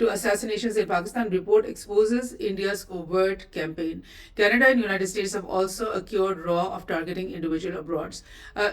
to assassinations in Pakistan report exposes India's covert campaign. Canada and United States have also accused RAW of targeting individual abroads.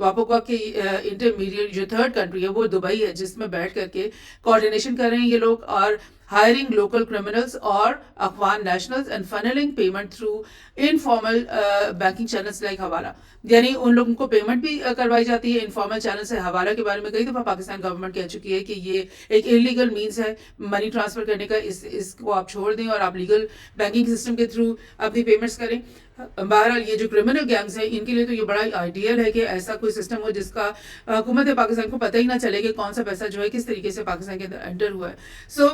واپوکا کی intermediate جو third country ہے وہ Dubai ہے، جس میں بیٹھ کر کے کوآرڈینیشن کر رہے ہیں یہ لوگ، اور hiring local criminals or Afghan nationals and funneling payment through informal banking channels like حوالہ. یعنی ان لوگوں کو پیمنٹ بھی کروائی جاتی ہے انفارمل چینل سے. حوالہ کے بارے میں کئی دفعہ پاکستان گورنمنٹ کہہ چکی ہے کہ یہ ایک انلیگل مینس ہے منی ٹرانسفر کرنے کا، اس کو آپ چھوڑ دیں اور آپ لیگل بینکنگ سسٹم کے تھرو اپنی پیمنٹس کریں. بہرحال یہ جو کرمنل گینگز ہیں ان کے لیے تو یہ بڑا آئیڈیل ہے کہ ایسا کوئی سسٹم ہو جس کا حکومت پاکستان کو پتہ ہی نہ چلے کہ کون سا پیسہ جو ہے کس طریقے سے پاکستان کے اندر انٹر ہوا ہے. سو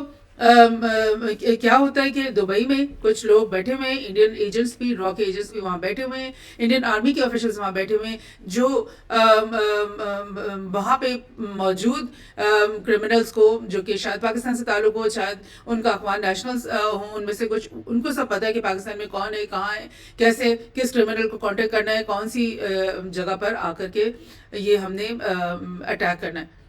کیا ہوتا ہے کہ دبئی میں کچھ لوگ بیٹھے ہوئے ہیں، انڈین ایجنٹس بھی، را کے ایجنٹس بھی وہاں بیٹھے ہوئے ہیں، انڈین آرمی کے آفیشلز وہاں بیٹھے ہوئے ہیں جو وہاں پہ موجود کرمنلز کو، جو کہ شاید پاکستان سے تعلق ہو، شاید ان کا افغان نیشنلز ہوں، ان میں سے کچھ ان کو سب پتہ ہے کہ پاکستان میں کون ہے، کہاں ہے، کیسے کس کرمنل کو کانٹیکٹ کرنا ہے، کون سی جگہ پر آ کر کے یہ ہم نے اٹیک کرنا ہے.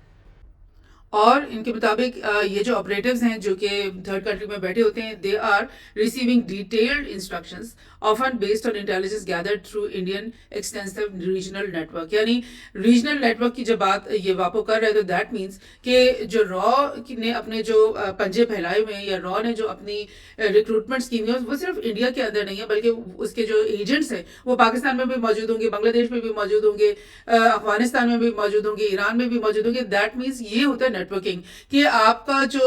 اور ان کے مطابق یہ جو آپریٹیوز ہیں جو کہ تھرڈ کنٹری میں بیٹھے ہوتے ہیں، they are receiving detailed instructions often based on intelligence gathered through Indian extensive regional network. یعنی ریجنل نیٹ ورک کی جب بات یہ واپو کر رہے ہیں تو دیٹ مینس کہ جو را نے اپنے جو پنجے پھیلائے ہوئے ہیں، یا را نے جو اپنی ریکروٹمنٹ اسکیم ہے وہ صرف انڈیا کے اندر نہیں ہے بلکہ اس کے جو ایجنٹس ہیں وہ پاکستان میں بھی موجود ہوں گے، بنگلہ دیش میں بھی موجود ہوں گے، افغانستان میں بھی موجود ہوں گے، ایران میں بھی موجود ہوں گے. دیٹ مینس یہ ہوتا ہے نیٹ ورکنگ، کہ آپ کا جو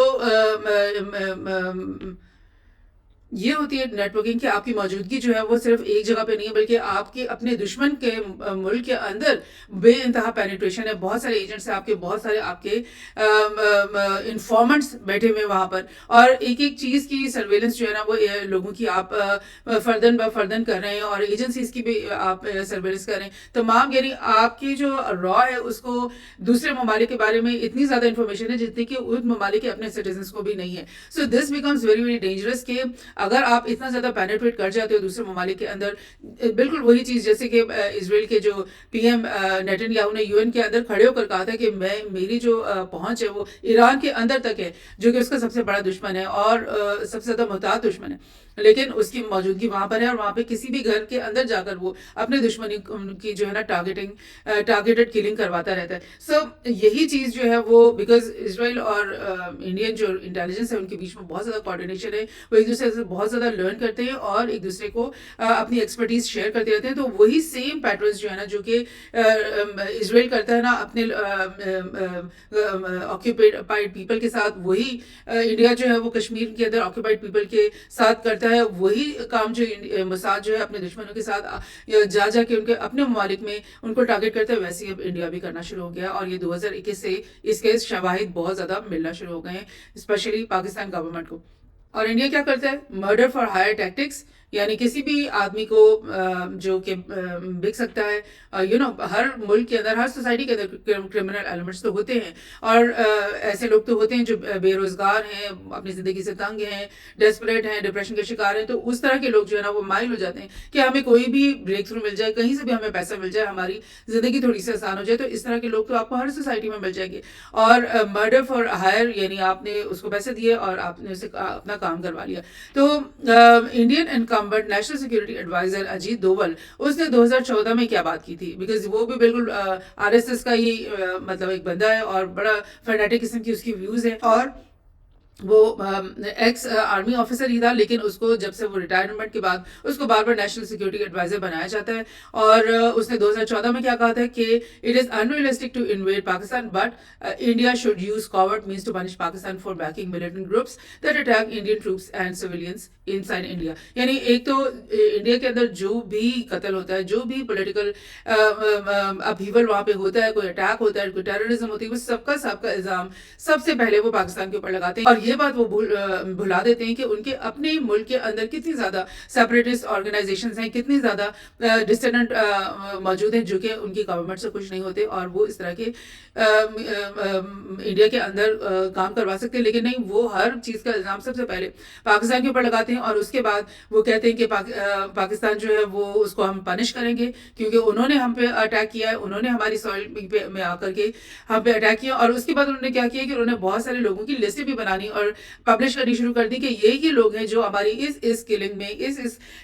یہ ہوتی ہے نیٹ ورکنگ کہ آپ کی موجودگی جو ہے وہ صرف ایک جگہ پہ نہیں ہے بلکہ آپ کے اپنے دشمن کے ملک کے اندر بے انتہا پینیٹریشن ہے. بہت سارے ایجنٹس ہیں آپ کے، بہت سارے آپ کے انفارمنٹس بیٹھے ہوئے وہاں پر، اور ایک ایک چیز کی سرویلنس جو ہے نا وہ لوگوں کی آپ فردن بہ فردن کر رہے ہیں، اور ایجنسیز کی بھی آپ سرویلنس کر رہے ہیں تمام. یعنی آپ کی جو را ہے اس کو دوسرے ممالک کے بارے میں اتنی زیادہ انفارمیشن ہے جتنی کہ ان ممالک کے اپنے سٹیزنس کو بھی نہیں ہے. So this becomes very very dangerous کہ اگر آپ اتنا زیادہ پینیٹریٹ کر جاتے ہو دوسرے ممالک کے اندر، بالکل وہی چیز جیسے کہ اسرائیل کے جو پی ایم نیتن یاہو نے یو این کے اندر کھڑے ہو کر کہا تھا کہ میری جو پہنچ ہے وہ ایران کے اندر تک ہے، جو کہ اس کا سب سے بڑا دشمن ہے اور سب سے زیادہ محتاط دشمن ہے، لیکن اس کی موجودگی وہاں پر ہے، اور وہاں پہ کسی بھی گھر کے اندر جا کر وہ اپنے دشمنی کی جو ہے نا ٹارگیٹڈ کلنگ کرواتا رہتا ہے. سو یہی چیز جو ہے وہ بیکاز اسرائیل اور انڈین جو انٹیلیجنس ہے ان کے بیچ میں بہت زیادہ کوآرڈینیشن ہے، وہ ایک دوسرے سے بہت زیادہ لرن کرتے ہیں اور ایک دوسرے کو اپنی ایکسپرٹیز شیئر کرتے رہتے ہیں. تو وہی سیم پیٹرنز جو ہے نا جو کہ اسرائیل کرتا ہے نا اپنے آکیوپائڈ پیپل کے ساتھ، وہی انڈیا جو ہے وہ کشمیر کے اندر آکیوپائڈ پیپل کے ساتھ کرتا ہے. وہی کام جو موساد جو ہے اپنے دشمنوں کے ساتھ جا کے ان کے اپنے ممالک میں ان کو ٹارگیٹ کرتا ہے، ویسے ہی اب انڈیا بھی کرنا شروع ہو گیا. اور یہ 2021 سے اس کے شواہد بہت زیادہ ملنا شروع ہو گئے ہیں اسپیشلی پاکستان گورنمنٹ کو. اور انڈیا کیا کرتا ہے؟ مرڈر فار ہائر ٹیکٹکس، یعنی کسی بھی آدمی کو جو کہ بک سکتا ہے. ہر ملک کے اندر، ہر سوسائٹی کے اندر کرمنل ایلیمنٹس تو ہوتے ہیں، اور ایسے لوگ تو ہوتے ہیں جو بے روزگار ہیں، اپنی زندگی سے تنگ ہیں، ڈیسپریٹ ہیں، ڈپریشن کے شکار ہیں. تو اس طرح کے لوگ جو ہے نا وہ مائل ہو جاتے ہیں کہ ہمیں کوئی بھی بریک تھرو مل جائے، کہیں سے بھی ہمیں پیسہ مل جائے، ہماری زندگی تھوڑی سی آسان ہو جائے. تو اس طرح کے لوگ تو آپ کو ہر سوسائٹی میں مل جائیں گے. اور مرڈر فار ہائر یعنی آپ نے اس کو پیسے دیے اور آپ نے اسے اپنا کام کروا لیا. تو Indian incumbent national security advisor Ajit Doval, اس نے 2014 میں کیا بات کی تھی، بیکاز وہ بھی بالکل آر ایس ایس کا ہی مطلب ایک بندہ ہے اور بڑا فینیٹک قسم کی اس کی ویوز ہے، اور وہ ایکس آرمی آفیسر ہی تھا، لیکن اس کو جب سے وہ ریٹائرمنٹ کے بعد اس کو بار بار نیشنل سیکورٹی ایڈوائزر بنایا جاتا ہے. اور اس نے 2014 میں کیا کہا تھا کہ it is unrealistic to invade Pakistan but India should use covert means to punish Pakistan for backing militant groups that attack Indian troops and civilians inside India. یعنی ایک تو انڈیا کے اندر جو بھی قتل ہوتا ہے، جو بھی پولیٹیکل اپہیول وہاں پہ ہوتا ہے، کوئی اٹیک ہوتا ہے، کوئی ٹیررزم ہوتی ہے، وہ سب کا الزام سب سے پہلے وہ پاکستان کے اوپر لگاتے ہیں. اور یہ بات وہ بھلا دیتے ہیں کہ ان کے اپنے ملک کے اندر کتنی زیادہ سیپریٹسٹ آرگنائزیشنز ہیں، کتنی زیادہ ڈسیڈنٹ موجود ہیں جو کہ ان کی گورنمنٹ سے خوش نہیں ہوتے، اور وہ اس طرح کے انڈیا کے اندر کام کروا سکتے ہیں. لیکن نہیں، وہ ہر چیز کا الزام سب سے پہلے پاکستان کے اوپر لگاتے ہیں، اور اس کے بعد وہ کہتے ہیں کہ پاکستان جو ہے وہ اس کو ہم پنش کریں گے کیونکہ انہوں نے ہم پہ اٹیک کیا ہے، انہوں نے ہماری سوئل میں آ کر کے ہم پہ اٹیک کیا. اور اس کے بعد انہوں نے کیا کیا کہ انہوں نے بہت سارے لوگوں کی لسٹیں بھی بنانی اور پبلش کرنی شروع کر دی کہ یہ لوگ ہیں جو ہماری اس کلنگ میں اس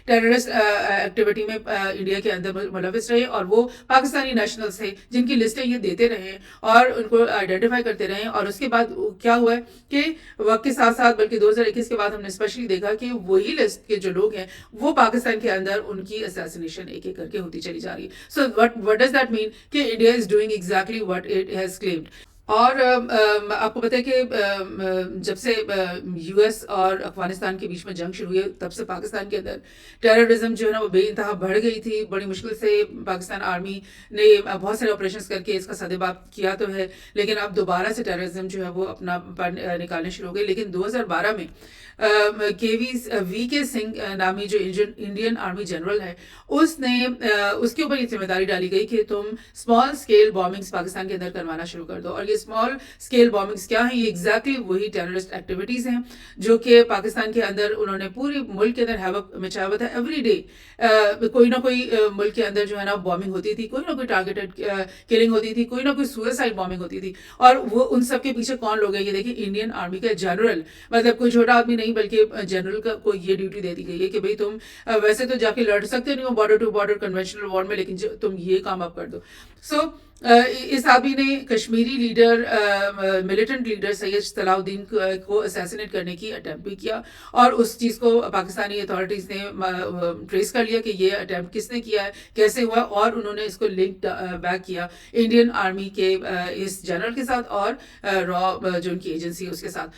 ٹیررسٹ ایکٹیویٹی میں انڈیا کے اندر ملوث رہے اور وہ پاکستانی نیشنلز تھے جن کی لسٹیں یہ دیتے رہے اور ان کو آئیڈینٹیفائی کرتے رہے. اور اس کے بعد کیا ہوا ہے کہ وقت کے ساتھ ساتھ بلکہ 2021 کے بعد ہم نے اسپیشلی دیکھا کہ وہی لسٹ کے جو لوگ ہیں وہ پاکستان کے اندر ان کی اسیسینیشن ایک ایک کر کے ہوتی چلی جا رہی ہے. سو what does that mean کہ India is doing exactly what it has claimed. اور آپ کو پتہ ہے کہ جب سے یو ایس اور افغانستان کے بیچ میں جنگ شروع ہوئی تب سے پاکستان کے اندر ٹیررزم جو ہے نا وہ بے انتہا بڑھ گئی تھی. بڑی مشکل سے پاکستان آرمی نے بہت سارے آپریشنس کر کے اس کا سدباب کیا تو ہے, لیکن اب دوبارہ سے ٹیررزم جو ہے وہ اپنا پر نکالنے شروع ہو گئی. لیکن 2012 میں وی کے سنگھ نامی جو انڈین آرمی جنرل ہے اس کے اوپر یہ ذمہ داری ڈالی گئی کہ تم اسمال اسکیل بامبنگس پاکستان کے اندر کروانا شروع کر دو. اور یہ اسمال اسکیل بامبنگس کیا ہیں؟ یہ ایگزیکٹلی وہی ٹیررسٹ ایکٹیویٹیز ہیں جو کہ پاکستان کے اندر انہوں نے پورے ملک کے اندر ہیوک مچایا ہوا تھا. ایوری ڈے کوئی نہ کوئی ملک کے اندر جو ہے نا بامبنگ ہوتی تھی, کوئی نہ کوئی ٹارگیٹڈ کلنگ ہوتی تھی, کوئی نہ کوئی سوئسائڈ بامبنگ ہوتی تھی. اور وہ ان سب کے پیچھے کون لوگ ہیں؟ یہ دیکھیں انڈین آرمی کا جنرل, مطلب کوئی چھوٹا آدمی نہیں بلکہ جنرل کو یہ ڈیوٹی دے دی گئی ہے کہ بھئی تم ویسے تو جا کے لڑ سکتے نہیں ہو بارڈر ٹو بارڈر کنونشنل وار میں, لیکن تم یہ کام اب کر دو. سو اس آدمی نے کشمیری لیڈر ملیٹنٹ لیڈر سید صلاح الدین کو اسیسینیٹ کرنے کی اٹیمپٹ بھی کیا, اور اس چیز کو پاکستانی اتھارٹیز نے ٹریس کر لیا کہ یہ اٹیمپٹ کس نے کیا ہے, کیسے ہوا, اور انہوں نے اس کو لنک بیک کیا انڈین آرمی کے اس جنرل کے ساتھ اور را جو ان کی ایجنسی اس کے ساتھ.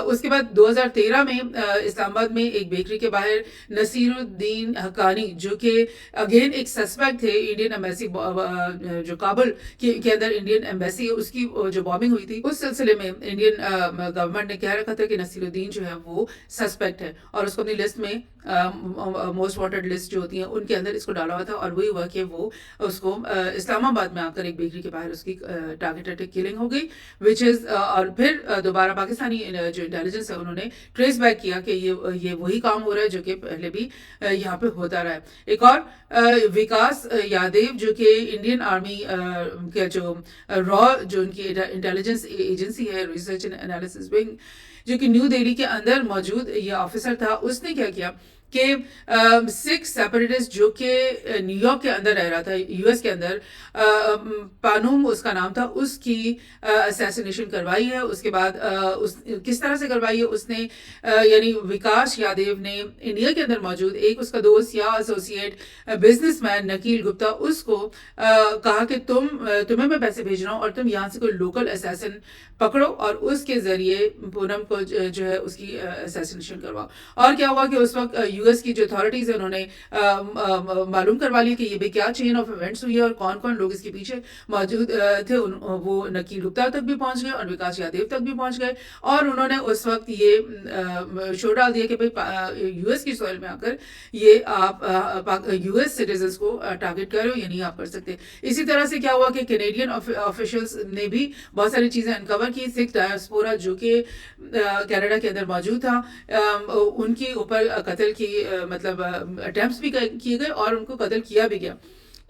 اس کے بعد 2013 میں اسلام آباد میں ایک بیکری کے باہر نصیر الدین حقانی جو کہ اگین ایک سسپیکٹ تھے انڈین ایمبیسی جو کابل کے اندر انڈین ایمبیسی ہے اس کی جو بامبنگ ہوئی تھی, اس سلسلے میں انڈین گورنمنٹ نے کہہ رکھا تھا کہ نصیر الدین جو ہے وہ سسپیکٹ ہے اور اس کو اپنی لسٹ میں موسٹ وانٹڈ لسٹ جو ہوتی ہیں ان کے اندر اس کو ڈالا ہوا تھا. اور وہی ہوا کہ وہ اس کو اسلام آباد میں آ کر ایک بیکری کے باہر اس کی ٹارگیٹڈ کلنگ ہو گئی وچ از. اور پھر دوبارہ پاکستانی جو انٹیلیجنس ہے انہوں نے ٹریس بیک کیا کہ یہ وہی کام ہو رہا ہے جو کہ پہلے بھی یہاں پہ ہوتا رہا ہے. ایک اور وکاس یادیو جو کہ انڈین آرمی کا جو را جو ان کی انٹیلیجنس ایجنسی ہے ریسرچ اینڈ انالیسس ونگ جو کہ نیو دہلی کے اندر موجود یہ آفیسر تھا, اس نے کیا کیا کہ سکھ سیپریٹسٹ جو کہ نیو یارک کے اندر رہ رہا تھا یو ایس کے اندر, پانوم اس کا نام تھا, اس کی اسیسینیشن کروائی ہے. اس کے بعد کس طرح سے کروائی ہے اس نے, یعنی وکاس یادیو نے انڈیا کے اندر موجود ایک اس کا دوست یا ایسوسیٹ بزنس مین نکیل گپتا اس کو کہا کہ تمہیں میں پیسے بھیج رہا ہوں اور تم یہاں سے کوئی لوکل اسیسن پکڑو اور اس کے ذریعے پونم کو جو ہے اس کی اسیسینیشن کرواؤ. اور کیا ہوا کہ اس وقت یو ایس کی جو اتھارٹیز ہیں انہوں نے معلوم کروا لیا کہ یہ بھی کیا چین آف ایونٹس ہوئی ہے اور کون کون لوگ اس کے پیچھے موجود تھے. وہ نکیل گپتا تک بھی پہنچ گئے اور وکاس یادیو تک بھی پہنچ گئے, اور انہوں نے اس وقت یہ شو ڈال دیا کہ بھائی یو ایس کی سوئل میں آ کر یہ آپ یو ایس سٹیزنس کو ٹارگیٹ کر رہے ہو, یہ نہیں آپ کر سکتے. اسی طرح سے کیا ہوا کہ کینیڈین آفیشلس نے بھی بہت ساری چیزیں انکور کی. سکھ ڈائسپورا جو کہ کینیڈا کے اندر موجود تھا ان کے اوپر قتل کی مطلب اٹیمپٹس بھی کیے گئے اور ان کو قتل کیا بھی گیا.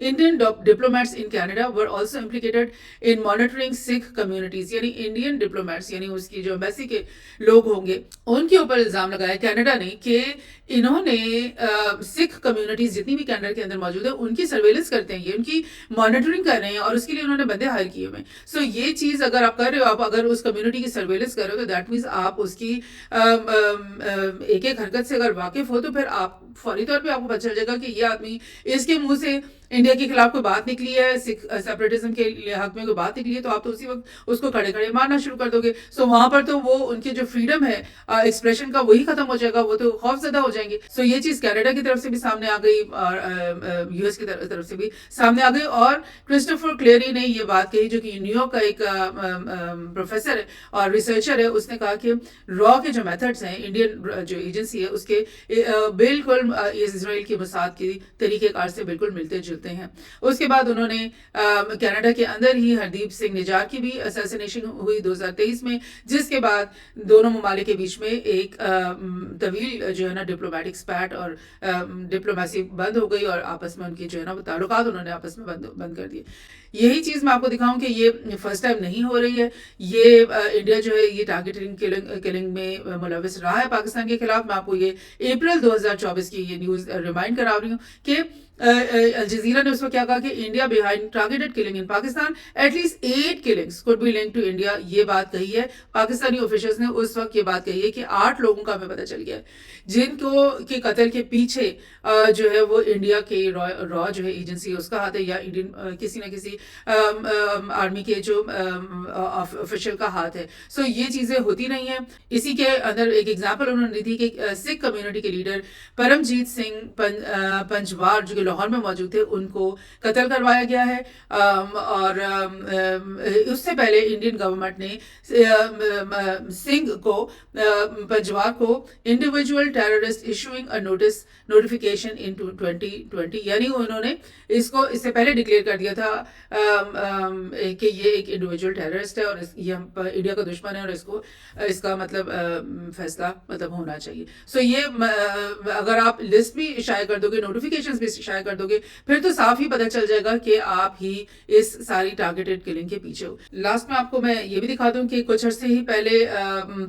Indian diplomats in Canada were also implicated in monitoring Sikh communities, یعنی انڈین ڈپلومیٹس یعنی اس کی جو ایمبیسی کے لوگ ہوں گے ان کے اوپر الزام لگایا کینیڈا نے کہ انہوں نے سکھ کمیونٹیز جتنی بھی کینیڈا کے اندر موجود ہیں ان کی سرویلنس کرتے ہیں, یہ ان کی مانیٹرنگ کر رہے ہیں اور اس کے لیے انہوں نے بندے ہائر کیے ہوئے ہیں. سو یہ چیز اگر آپ کر رہے ہو, آپ اگر اس کمیونٹی کی سرویلنس کر رہے ہو تو دیٹ مینس آپ اس کی ایک ایک حرکت سے اگر واقف ہو تو پھر آپ فوری طور پہ آپ کو پتہ چل جائے گا کہ یہ آدمی اس کے منہ سے انڈیا کے خلاف کوئی بات نکلی ہے, سکھ سیپریٹزم کے حق میں کوئی بات نکلی ہے تو آپ تو اسی وقت اس کو کھڑے کھڑے مارنا شروع کر دو گے. سو وہاں پر تو وہ ان کی جو فریڈم ہے ایکسپریشن کا وہی ختم ہو جائے گا, وہ تو خوف زدہ ہو جائیں گے. سو یہ چیز کینیڈا کی طرف سے بھی سامنے آ گئی اور یو ایس کی طرف سے بھی سامنے آ گئی. اور کرسٹوفر کلیری نے یہ بات کہی جو کہ نیو یارک کا ایک پروفیسر ہے اور ریسرچر ہے, اس نے کہا کہ را کے جو میتھڈس ہیں انڈین جو ایجنسی ہے اس کے بالکل اسرائیل کے مساعد کی طریقہ کار سے بالکل ملتے جلتے ملتے ہیں. اس کے بعد انہوں نے کینیڈا کے اندر ہی ہردیپ سنگھ نجار کی بھی اسیسینیشن ہوئی 2023 میں, جس کے بعد دونوں ممالک کے بیچ میں ایک طویل جو ہے نا ڈپلومیٹک اسپیٹ اور ڈپلومیسی بند ہو گئی, اور آپس میں ان کی جو ہے نا تعلقات انہوں نے آپس میں بند کر دیے. یہی چیز میں آپ کو دکھاؤں کہ یہ فرسٹ ٹائم نہیں ہو رہی ہے. یہ انڈیا جو ہے یہ ٹارگیٹنگ کلنگ میں ملوث رہا ہے پاکستان کے خلاف. میں آپ کو یہ اپریل 2024 کی یہ نیوز ریمائنڈ کرا رہی ہوں کہ الجزیرہ نے اس وقت کیا کہا کہ India behind targeted killing in Pakistan, at least 8 killings could be linked to India. یہ بات کہی ہے پاکستانی آفیشلز نے اس وقت. یہ بات کہی ہے کہ 8 لوگوں کا ہمیں پتہ چل گیا ہے جن کو کے قتل کے پیچھے جو ہے وہ انڈیا کے را جو ہے ایجنسی اس کا ہاتھ ہے, یا انڈین کسی نہ کسی آرمی کے جو آفیشل کا ہاتھ ہے. سو یہ چیزیں ہوتی نہیں ہیں. اسی کے اندر ایک ایگزامپل انہوں نے دی تھی کہ سکھ کمیونٹی کے لیڈر پرمجیت سنگھ پنجوار جو کہ لاہور میں موجود تھے, ان کو قتل کروایا گیا ہے. اور اس سے پہلے انڈین گورنمنٹ نے سنگھ کو پنجوار کو انڈیویجول ٹیررسٹ ایشوئنگ اے نوٹیفیکیشن ان 2020, یعنی انہوں نے اس کو اس سے پہلے ڈکلیئر کر دیا تھا کہ یہ ایک انڈیویجول ٹیررسٹ ہے اور یہ انڈیا کا دشمن ہے, اور اس کا مطلب فیصلہ مطلب ہونا چاہیے. سو یہ اگر آپ لسٹ بھی شائع کر دو گے, نوٹیفیکیشنز بھی شائع کر دو گے, پھر تو صاف ہی پتہ چل جائے گا کہ آپ ہی اس ساری ٹارگیٹڈ کلنگ کے پیچھے ہو. لاسٹ میں آپ کو میں یہ بھی دکھا دوں کہ کچھ عرصے ہی پہلے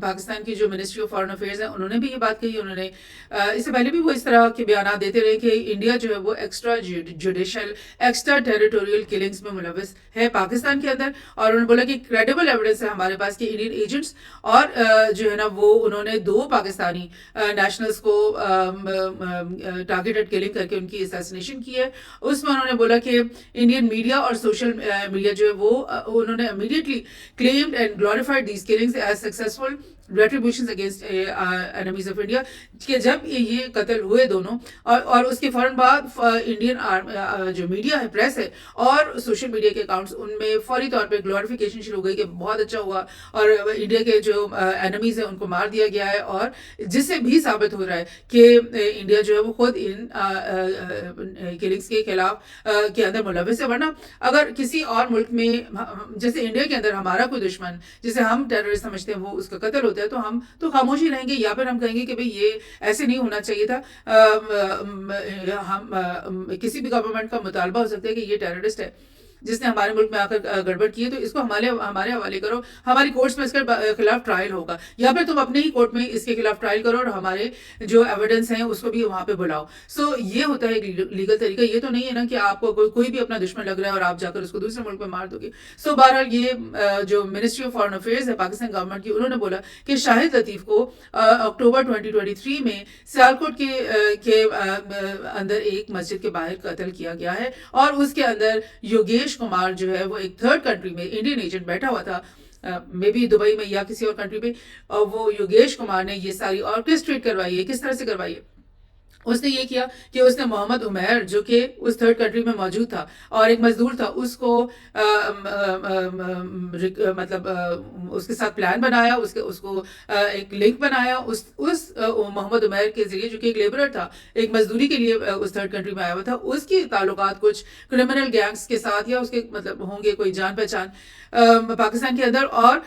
پاکستان کی جو منسٹری آف فارن افیئرز ہے انہوں نے بھی یہ بات کہی. انہوں نے اس سے پہلے بھی وہ اس طرح کے بیانات دیتے رہے کہ انڈیا جو ہے وہ extra judicial extra territorial killings میں ملوث ہے پاکستان کے اندر. اور انہوں نے بولا کہ کریڈیبل ایویڈنس ہے ہمارے پاس کہ انڈین ایجنٹس اور جو ہے نا وہ انہوں نے 2 پاکستانی نیشنلز کو ٹارگیٹڈ کلنگ کر کے ان کی اسیسینیشن کی ہے. اس میں انہوں نے بولا کہ انڈین میڈیا اور سوشل میڈیا جو ہے وہ انہوں نے immediately claimed and glorified these killings as successful retributions against enemies of India, کہ جب یہ قتل ہوئے دونوں اور اس کے فوراً بعد انڈین جو میڈیا ہے, پریس ہے اور سوشل میڈیا کے اکاؤنٹس, ان میں فوری طور پہ گلوریفیکیشن شروع ہو گئی کہ بہت اچھا ہوا اور انڈیا کے جو انیمیز ہیں ان کو مار دیا گیا ہے, اور جس سے بھی ثابت ہو رہا ہے کہ انڈیا جو ہے وہ خود ان کلنگس کے خلاف کے اندر ملوث ہے. ورنہ اگر کسی اور ملک میں جیسے انڈیا کے اندر ہمارا کوئی دشمن جسے ہم ٹیررسٹ سمجھتے ہیں وہ اس کا قتل ہوتا ہے تو ہم تو خاموشی رہیں گے, یا پھر ہم کہیں گے کہ بھئی یہ ایسے نہیں ہونا چاہیے تھا. ہم کسی بھی گورنمنٹ کا مطالبہ ہو سکتا ہے کہ یہ ٹیررسٹ ہے جس نے ہمارے ملک میں آ کر گڑبڑ کی ہے, تو اس کو ہمارے حوالے کرو, ہماری کورٹس میں اس کے خلاف ٹرائل ہوگا, یا پھر تم اپنے ہی کورٹ میں اس کے خلاف ٹرائل کرو اور ہمارے جو ایویڈنس ہیں اس کو بھی وہاں پہ بلاؤ. سو یہ ہوتا ہے ایک لیگل طریقہ. یہ تو نہیں ہے نا کہ آپ کو کوئی بھی اپنا دشمن لگ رہا ہے اور آپ جا کر اس کو دوسرے ملک میں مار دو گے. سو بہرحال یہ جو منسٹری آف فارن افیئرز ہے پاکستان گورنمنٹ کی, انہوں نے بولا کہ شاہد لطیف کو اکتوبر 2023 میں سیالکوٹ کے اندر ایک مسجد کے باہر قتل کیا گیا ہے, اور اس کے اندر یوگیش کمار جو ہے وہ ایک 3rd کنٹری میں انڈین ایجنٹ بیٹھا ہوا تھا, مے بی دبئی میں یا کسی اور کنٹری میں, اور وہ یوگیش کمار نے یہ ساری آرکسٹریٹ کروائی ہے. کس طرح سے کروائی ہے؟ اس نے یہ کیا کہ اس نے محمد عمیر جو کہ اس 3rd کنٹری میں موجود تھا اور ایک مزدور تھا, اس کو مطلب اس کے ساتھ پلان بنایا, اس کو ایک لنک بنایا اس محمد عمیر کے ذریعے, جو کہ ایک لیبرر تھا, ایک مزدوری کے لیے اس 3rd کنٹری میں آیا ہوا تھا. اس کی تعلقات کچھ کرمنل گینگز کے ساتھ یا اس کے مطلب ہوں گے کوئی جان پہچان پاکستان کے اندر, اور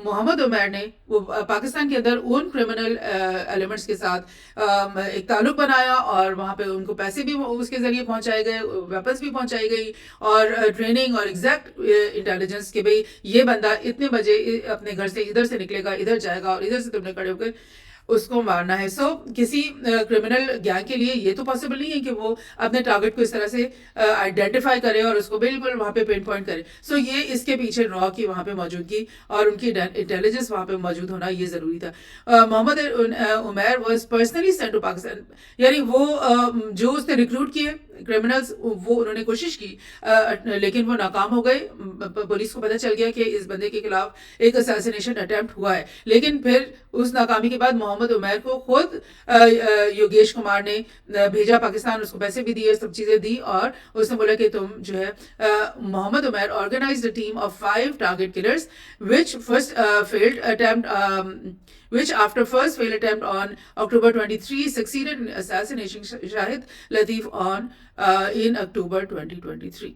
محمد عمیر نے وہ پاکستان کے اندر ان کرمنل ایلیمنٹس کے ساتھ ایک تعلق بنایا, اور وہاں پہ ان کو پیسے بھی اس کے ذریعے پہنچائے گئے, ویپنس بھی پہنچائی گئی, اور ٹریننگ اور ایگزیکٹ انٹیلیجنس کہ بھئی یہ بندہ اتنے بجے اپنے گھر سے ادھر سے نکلے گا, ادھر جائے گا, اور ادھر سے تم نے کھڑے ہو کر اس کو مارنا ہے. سو کسی کرمنل گینگ کے لیے یہ تو پاسبل نہیں ہے کہ وہ اپنے ٹارگٹ کو اس طرح سے آئیڈینٹیفائی کرے اور اس کو بالکل وہاں پہ پن پوائنٹ کرے. سو یہ اس کے پیچھے را کی وہاں پہ موجودگی اور ان کی انٹیلیجنس وہاں پہ موجود ہونا یہ ضروری تھا. Muhammad Umair was personally sent to Pakistan, یعنی وہ جو اس نے ریکروٹ کیے کرمنلز وہ انہوں نے کوشش کی لیکن وہ ناکام ہو گئے. پولیس کو پتہ چل گیا کہ اس بندے کے خلاف ایک اساسینیشن اٹیمپٹ ہوا ہے, لیکن پھر اس ناکامی کے بعد محمد عمیر کو خود یوگیش کمار نے بھیجا پاکستان, اس کو پیسے بھی دیے, سب چیزیں دی, اور اس نے بولا کہ تم جو ہے Muhammad Umair organised a team of 5 target killers which after first failed attempt on October 23 succeeded in assassinating Shahid Lateef on in October 2023.